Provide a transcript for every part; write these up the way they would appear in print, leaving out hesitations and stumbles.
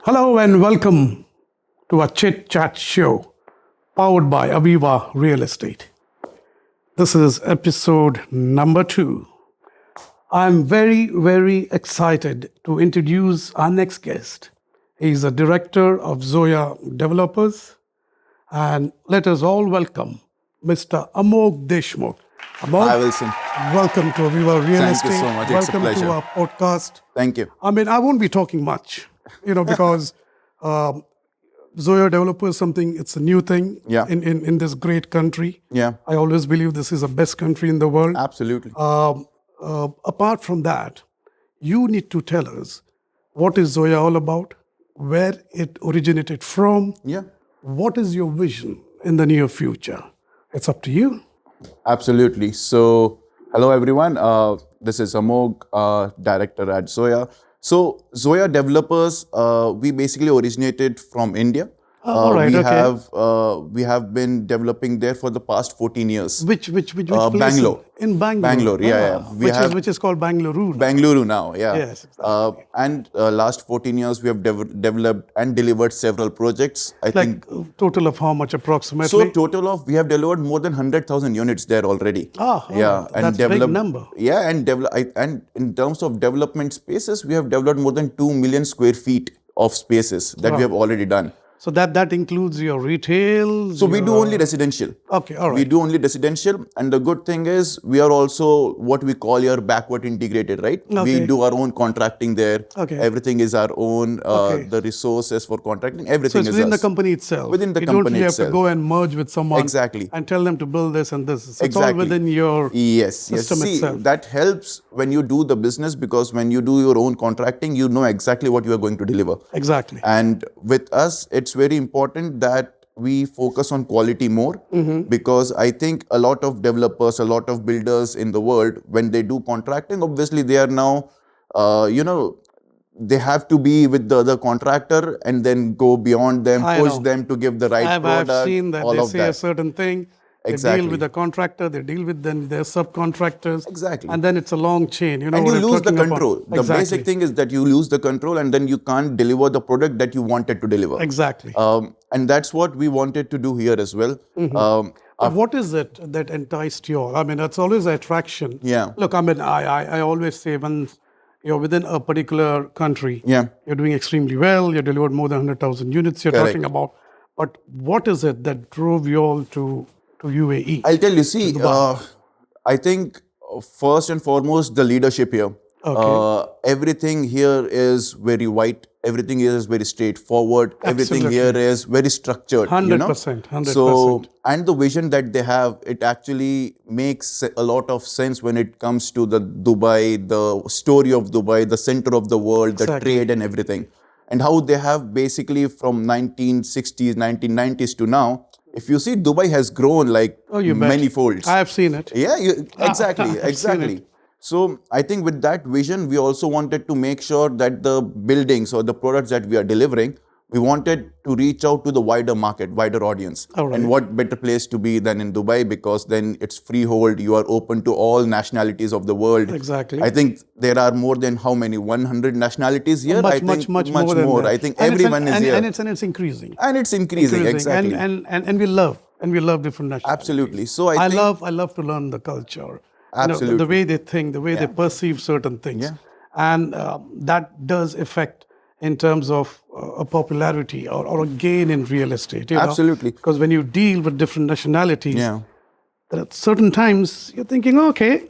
Hello and welcome to a chit chat show powered by Aviva Real Estate. This is episode number 2. I'm very excited to introduce our next guest. He's a director of Zoya Developers, and let us all welcome Mr. Amogh Deshmukh. Amogh, Hi, Wilson. welcome to Aviva Real Thank Estate. you so much. It's a Welcome pleasure. to our podcast. Thank you. I mean, I won't be talking much, because Zoya Developers something, it's a new thing Yeah. in this great country. Yeah, I always believe this is the best country in the world. absolutely. Apart from that, you need to tell us what is Zoya all about, where it originated from, Yeah, what is your vision in the near future. It's up to you. absolutely. So, hello everyone. This is Amogh, director at Zoya. So, Zoya Developers, we basically originated from India. all right, okay. We have been developing there for the past 14 years. Which place? Bangalore. In Bangalore. Bangalore, yeah. Which is called Bangalore. Bengaluru now, yeah. Yes, exactly. And last 14 years, we have developed and delivered several projects. I think Total of how much approximately? so. Total of we have delivered more than 100,000 units there already. Yeah, that's a big number. Yeah, and in terms of development spaces, we have developed more than 2 million square feet of spaces that we have already done. So that includes your retail. So we do only residential. Okay, all right. We do only residential, and the good thing is we are also what we call your backward integrated, right? Okay. We do our own contracting there. Okay. Everything is our own. Okay. The resources for contracting, So everything it's is within the us. company itself. Within the you company don't really have to itself. go and merge with someone. Exactly. And tell them to build this and this. So it's all Exactly. within your Yes. system See, itself. that helps when you do the business, because when you do your own contracting, you know exactly what you are going to deliver. Exactly. And with us, it's very important that we focus on quality more, because I think a lot of developers, a lot of builders in the world, when they do contracting, obviously they are now, they have to be with the other contractor and then go beyond them, I push know. them to give the right I've product. seen that all they of say that. a certain thing. They Exactly. deal with the contractor, they deal with their subcontractors. Exactly. And then it's a long chain. You know And what you I'm lose the talking about? control. The Exactly. basic thing is that you lose the control, and then you can't deliver the product that you wanted to deliver. Exactly. And that's what we wanted to do here as well. But what is it that enticed you all? I mean, that's always an attraction. Yeah. Look, I mean, I always say when you're within a particular country, Yeah. you're doing extremely well, you delivered more than 100,000 units you're Correct. talking about. But what is it that drove you all to UAE? I'll tell you, see, I think first and foremost, the leadership here. Okay. Everything here is very white. Everything here is very straightforward. Everything Absolutely. here is very structured. 100%, 100%. So, and the vision that they have, it actually makes a lot of sense when it comes to the Dubai, the story of Dubai, the center of the world, the Exactly. trade and everything. And how they have basically from 1960s, 1990s to now, if you see, Dubai has grown like You bet. many folds. I have seen it. Yeah, exactly, I've seen exactly. it. So I think with that vision, we also wanted to make sure that the buildings or the products that we are delivering, we wanted to reach out to the wider market, wider audience. All right. And what better place to be than in Dubai, because then it's freehold, you are open to all nationalities of the world. Exactly. I think there are more than how many? 100 nationalities here? I think much more than that. I think And it's everyone is here. And it's increasing. And it's increasing, exactly. And we love different nationalities. Absolutely. So I think I love to learn the culture. Absolutely. The way they think, the way they perceive certain things. Yeah. And that does affect in terms of a popularity or a gain in real estate. Absolutely. Because when you deal with different nationalities, yeah. there are certain times you're thinking, okay,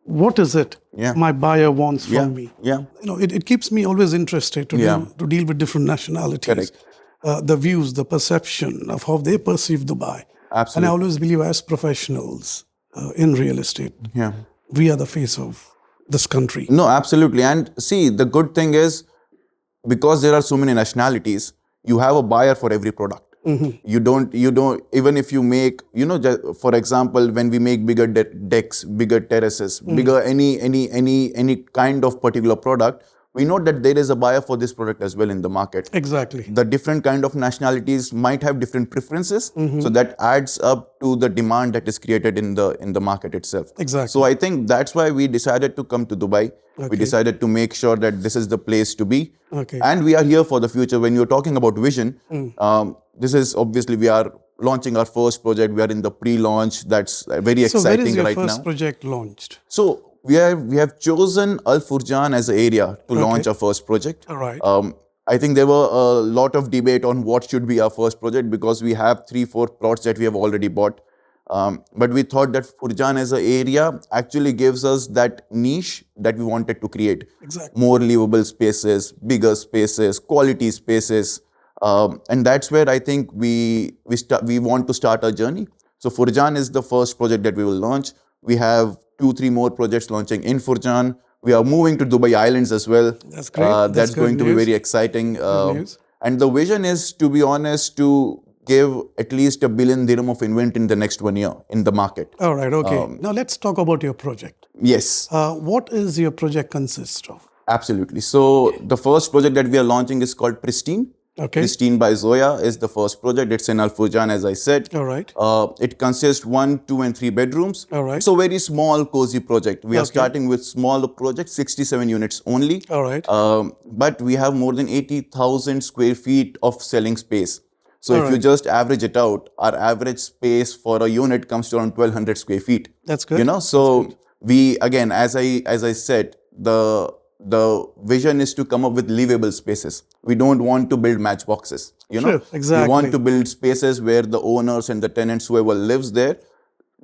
what is it Yeah. my buyer wants from me? Yeah. It keeps me always interested to deal with different nationalities. Correct. The views, the perception of how they perceive Dubai. Absolutely. And I always believe as professionals in real estate, Yeah. we are the face of this country. No, absolutely. And see, the good thing is, because there are so many nationalities, you have a buyer for every product. You don't, even if you make, for example, when we make bigger decks, bigger terraces, bigger any kind of particular product, we know that there is a buyer for this product as well in the market. Exactly. The different kind of nationalities might have different preferences, so that adds up to the demand that is created in the market itself. Exactly. So I think that's why we decided to come to Dubai. We decided to make sure that this is the place to be, and we are here for the future. When you're talking about vision, this is obviously, we are launching our first project. We are in the pre-launch. That's very exciting right now. So where is your first project launched? So we have chosen Al Furjan as an area to launch our first project. All right. I think there were a lot of debate on what should be our first project, because we have 3-4 plots that we have already bought. But we thought that Furjan as an area actually gives us that niche that we wanted to create. Exactly. More livable spaces, bigger spaces, quality spaces. And that's where I think we want to start our journey. So Furjan is the first project that we will launch. We have 2-3 more projects launching in Furjan. We are moving to Dubai Islands as well. That's great. That's going to be very exciting. And the vision is, to be honest, to give at least $1 billion dirham of inventory in the next 1 year in the market. All right. Okay. Now let's talk about your project. Yes. What is your project consist of? Absolutely. So the first project that we are launching is called Pristine. Pristine by Zoya is the first project. It's in Al Furjan, as I said. All right. It consists 1, 2, and 3 bedrooms. All right. So very small, cozy project. We are starting with small project, 67 units only. All right. But we have more than 80,000 square feet of selling space. So if you just average it out, our average space for a unit comes to around 1,200 square feet. That's good. So we, again, as I said, the vision is to come up with livable spaces. We don't want to build matchboxes. True, exactly. We want to build spaces where the owners and the tenants, whoever lives there,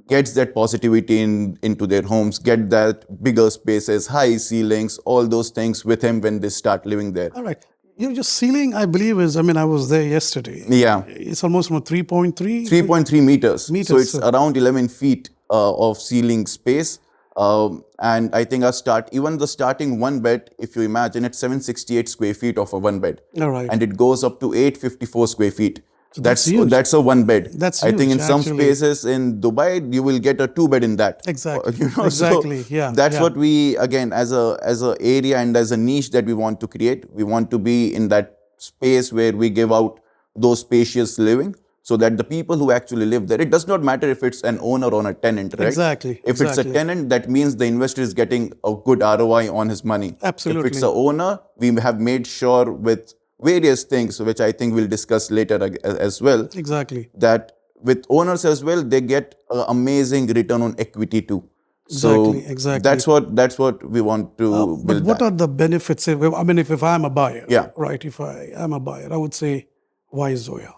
gets that positivity into their homes, get that bigger spaces, high ceilings, all those things with him when they start living there. All right. Your ceiling, I believe, is, I was there yesterday. Yeah. It's almost 3.3? 3.3 meters. So it's around 11 feet of ceiling space. And I think even the starting one bed, if you imagine, it's 768 square feet of a one bed. All right. And it goes up to 854 square feet. So that's huge. That's a one bed. That's I huge, think in some spaces in Dubai, you will get a 2 bed in that. Exactly. Exactly. So that's what we, again, as a area and as a niche that we want to create. We want to be in that space where we give out those spacious living, so that the people who actually live there, it does not matter if it's an owner or a tenant, right? Exactly. If it's a tenant, that means the investor is getting a good ROI on his money. Absolutely. If it's an owner, we have made sure with various things, which I think we'll discuss later as well. Exactly. That with owners as well, they get an amazing return on equity too. So Exactly. that's what we want to build. But what are the benefits? If I'm a buyer, Yeah. right? If I am a buyer, I would say, why Zoya?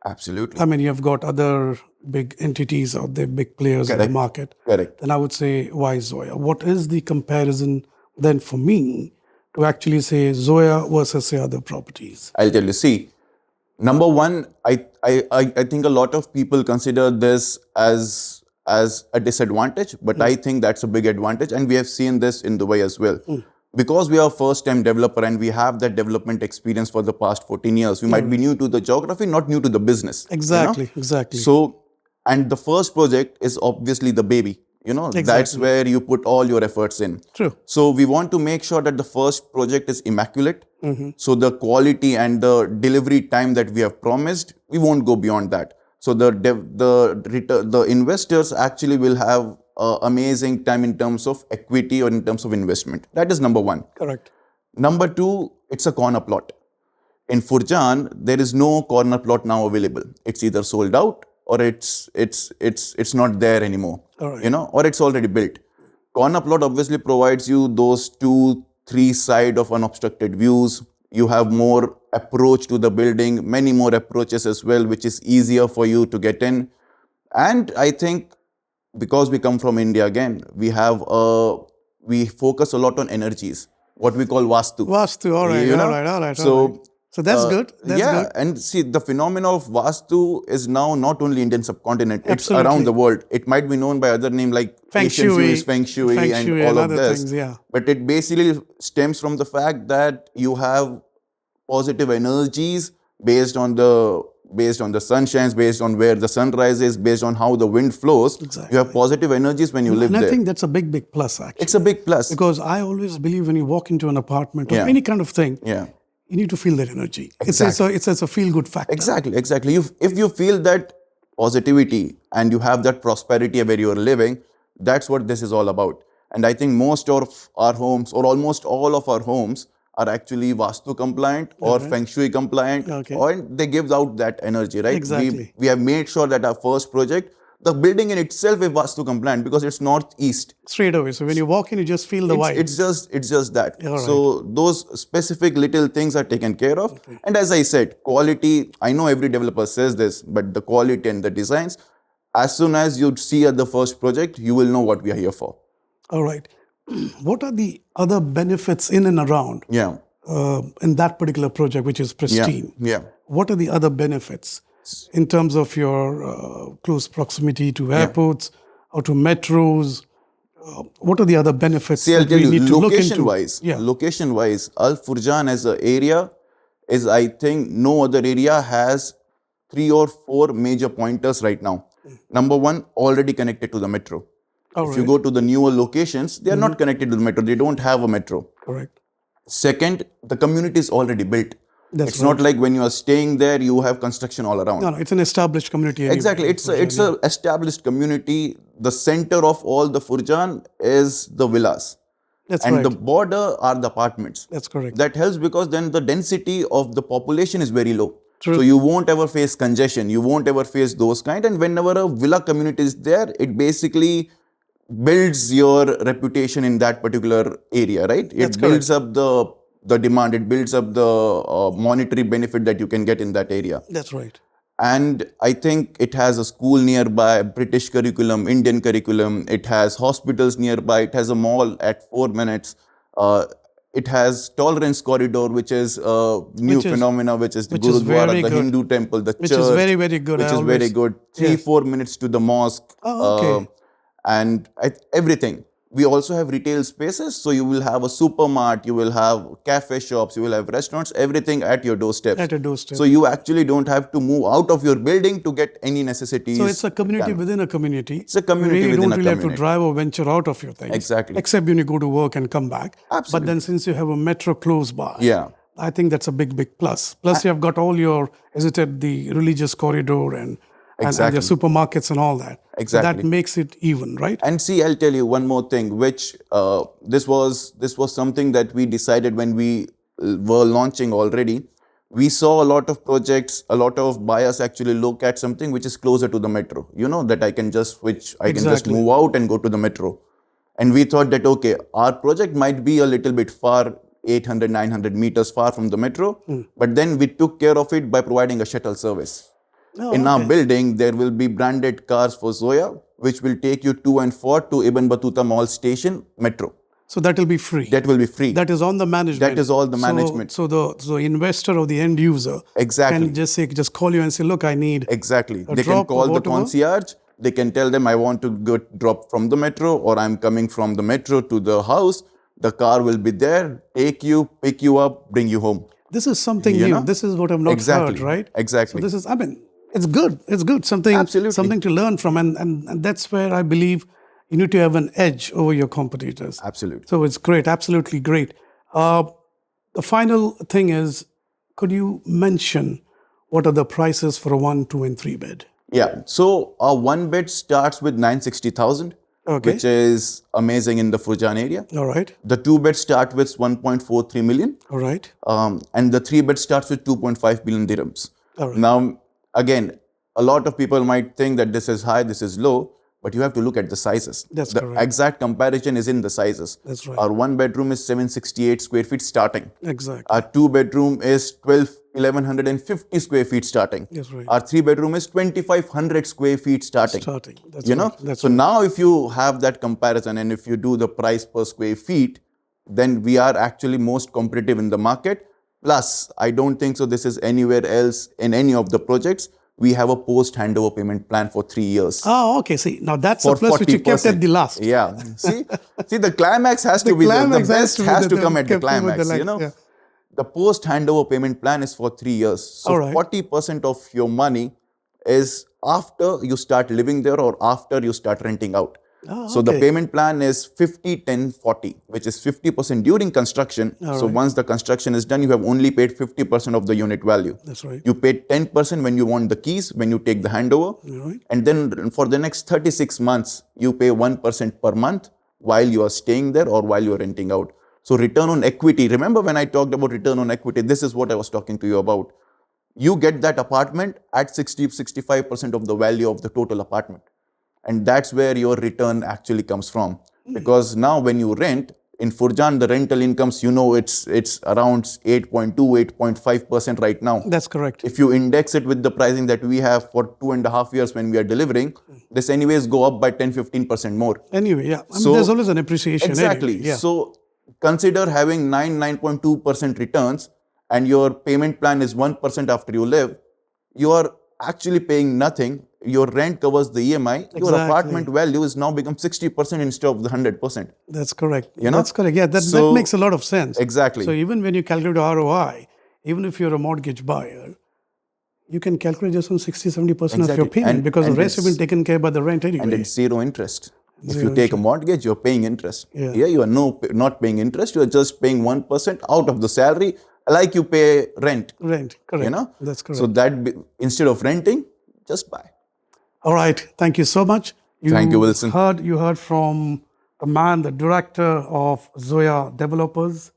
Absolutely. You've got other big entities out there, big players in the market. Correct. Then I would say, why Zoya? What is the comparison then for me to actually say Zoya versus say other properties? I'll tell you. See, number one, I think a lot of people consider this as a disadvantage, but I think that's a big advantage, and we have seen this in Dubai as well. Because we are a first-time developer and we have that development experience for the past 14 years, we might be new to the geography, not new to the business. Exactly. Exactly. So, and the first project is obviously the baby. That's where you put all your efforts in. True. So we want to make sure that the first project is immaculate. So the quality and the delivery time that we have promised, we won't go beyond that. So the investors actually will have amazing time in terms of equity or in terms of investment. That is number one. Correct. Number two, it's a corner plot. In Furjan, there is no corner plot now available. It's either sold out or it's not there anymore. All right. Or it's already built. Corner plot obviously provides you those 2-3 side of unobstructed views. You have more approach to the building, many more approaches as well, which is easier for you to get in. And I think because we come from India again, we focus a lot on energies, what we call Vastu. Vastu, all right. So that's good. That's good. And see, the phenomenon of Vastu is now not only Indian subcontinent, it's around the world. It might be known by other name like Feng Shui, Feng Shui and all of this. Things, yeah. But it basically stems from the fact that you have positive energies based on the based on the sun shines, based on where the sun rises, based on how the wind flows. Exactly. You have positive energies when you live And I there. think that's a big, big plus, actually. It's a big plus. Because I always believe when you walk into an apartment or Yeah. any kind of thing, Yeah. you need to feel that energy. Exactly. It's a feel-good factor. Exactly. If you feel that positivity and you have that prosperity where you're living, that's what this is all about. And I think most of our homes, or almost all of our homes, are actually Vastu compliant or Feng Shui compliant, Okay. or they give out that energy, right? Exactly. We have made sure that our first project, the building in itself is Vastu compliant because it's northeast. Straight away. So when you walk in, you just feel the vibe. It's just that. All right. So those specific little things are taken care of. Okay. And as I said, quality, I know every developer says this, but the quality and the designs, as soon as you see at the first project, you will know what we are here for. All right. What are the other benefits in and around Yeah. in that particular project, which is pristine? Yeah. What are the other benefits in terms of your close proximity to airports or to metros? What are the other benefits See, I'll that tell we you, need to look into? location-wise, Al Furjan as an area is, I think, no other area has 3 or 4 major pointers right now. Number one, already connected to the metro. If you go to the newer locations, they are not connected to the metro. They don't have a metro. Correct. Second, the community is already built. That's It's not like when you are staying there, you have construction all around. No, it's an established community. Anyway. Exactly. It's a established community. The center of all the Furjan is the villas. That's And right. the border are the apartments. That's correct. That helps because then the density of the population is very low. True. So you won't ever face congestion. You won't ever face those kind. And whenever a villa community is there, it basically builds your reputation in that particular area, right? That's It builds up the demand. It builds up the monetary benefit that you can get in that area. That's right. And I think it has a school nearby, British curriculum, Indian curriculum. It has hospitals nearby. It has a mall at 4 minutes. It has tolerance corridor, which is a new phenomena, which is the Gurudwara, the Hindu temple, the church. Which is very, very good. Which is very good. 3-4 minutes to the mosque. Oh, okay. And everything. We also have retail spaces. So you will have a supermart, you will have cafe shops, you will have restaurants, everything at your doorstep. At your doorstep. So you actually don't have to move out of your building to get any necessities. So it's a community within a community. It's a community you really within don't a really have to community. drive or venture out of your things. Exactly. Except when you go to work and come back. Absolutely. But then since you have a metro close by, Yeah. I think that's a big, big plus. Plus you have got all your, as it said, the religious corridor and Exactly. the supermarkets and all that. So Exactly. that makes it even, right? And see, I'll tell you one more thing, which this was something that we decided when we were launching already. We saw a lot of projects, a lot of buyers actually look at something which is closer to the metro. You know, that I can just switch, I can just move out and go to the metro. And we thought that, okay, our project might be a little bit far, 800, 900 meters far from the metro. But then we took care of it by providing a shuttle service. In our building, there will be branded cars for Zoya, which will take you to and for to Ibn Battuta Mall Station Metro. So that will be free. That will be free. That is on the management. That is all the management. So the investor or the end user Exactly. can just call you and say, look, I need Exactly. They drop can or call the whatever. concierge. They can tell them, I want to go drop from the metro, or I'm coming from the metro to the house. The car will be there, take you, pick you up, bring you home. This is something new. This is what I've not heard, right? Exactly. So this is, I mean, it's good. It's good. Something to learn from. And that's where I believe you need to have an edge over your competitors. Absolutely. So it's great. Absolutely great. The final thing is, could you mention what are the prices for a 1, 2, and 3 bed? Yeah. So our 1 bed starts with 960,000, which is amazing in the Furjan area. All right. The 2 beds start with 1.43 million. All right. And the 3 bed starts with 2.5 billion dirhams. All right. Now, again, a lot of people might think that this is high, this is low, but you have to look at the sizes. That's the correct. exact comparison is in the sizes. That's right. Our 1 bedroom is 768 square feet starting. Exactly. Our 2 bedroom is 1150 square feet starting. That's right. Our 3 bedroom is 2500 square feet starting. That's You know? right. That's so now if you have that comparison and if you do the price per square feet, then we are actually most competitive in the market. Plus, I don't think so this is anywhere else in any of the projects. We have a post handover payment plan for 3 years. Oh, okay. See, now that's For a plus which you kept 40%. at the last. Yeah. See, the climax has to be the best has to come at the climax, you know. Yeah. The post handover payment plan is for 3 years. So All right. 40% of your money is after you start living there or after you start renting out. So the Okay. payment plan is 50, 10, 40, which is 50% during construction. So right. once the construction is done, you have only paid 50% of the unit value. That's right. You paid 10% when you want the keys, when you take the handover. Right. And then for the next 36 months, you pay 1% per month while you are staying there or while you are renting out. So return on equity, remember when I talked about return on equity, this is what I was talking to you about. You get that apartment at 60, 65% of the value of the total apartment. And that's where your return actually comes from. Because now when you rent, in Furjan, the rental incomes, it's around 8.2, 8.5% right now. That's correct. If you index it with the pricing that we have for 2.5 years when we are delivering, this anyways go up by 10, 15% more. Anyway, yeah. I mean, So- there's always an appreciation. Exactly. Anyway, yeah. So consider having 9.2% returns and your payment plan is 1% after you live. You are actually paying nothing. Your rent covers the EMI. Your Exactly. apartment value is now become 60% instead of the 100%. That's correct. You know? That's correct. Yeah, that So- makes a lot of sense. Exactly. So even when you calculate ROI, even if you're a mortgage buyer, you can calculate just on 60, 70% of your Exactly. payment because the And rest has been taken care by the rent anyway. And it's zero interest. If Zero you take a mortgage, you're paying interest. Yeah. Here you are not paying interest. You're just paying 1% out of the salary, like you pay rent. Rent, correct. You know? That's correct. So instead of renting, just buy. All right. Thank you so much. Thank you, Wilson. You heard from the man, the director of Zoya Developers.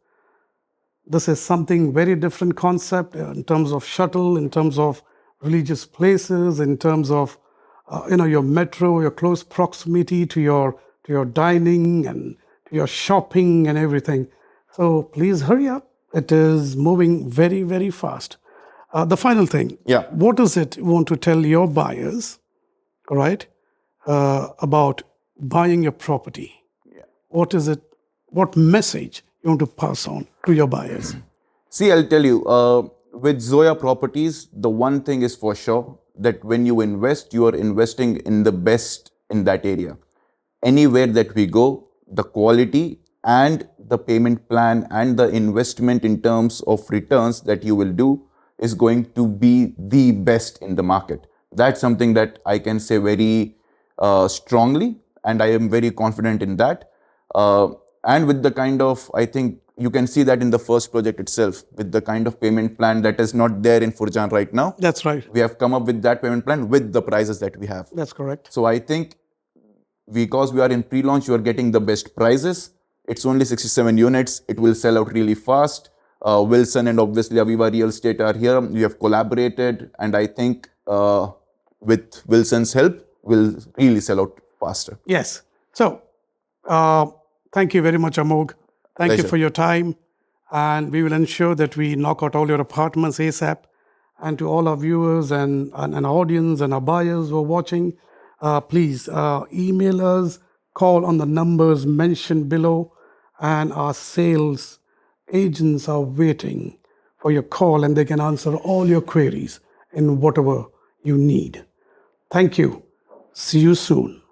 This is something very different concept in terms of shuttle, in terms of religious places, in terms of your metro, your close proximity to your dining and to your shopping and everything. So please hurry up. It is moving very, very fast. The final thing. Yeah. What is it you want to tell your buyers, all right, about buying your property? Yeah. What is it? What message you want to pass on to your buyers? See, I'll tell you, with Zoya Properties, the one thing is for sure that when you invest, you are investing in the best in that area. Anywhere that we go, the quality and the payment plan and the investment in terms of returns that you will do is going to be the best in the market. That's something that I can say very strongly, and I am very confident in that. And with the kind of, I think you can see that in the first project itself, with the kind of payment plan that is not there in Furjan right now. That's right. We have come up with that payment plan with the prices that we have. That's correct. So I think because we are in pre-launch, you are getting the best prices. It's only 67 units. It will sell out really fast. Wilson and obviously Aviva Real Estate are here. We have collaborated, and I think with Wilson's help, we'll really sell out faster. Yes. So, thank you very much, Amogh. Thank you Pleasure. for your time. And we will ensure that we knock out all your apartments ASAP. And to all our viewers and audience and our buyers who are watching, please email us, call on the numbers mentioned below, and our sales agents are waiting for your call and they can answer all your queries in whatever you need. Thank you. See you soon.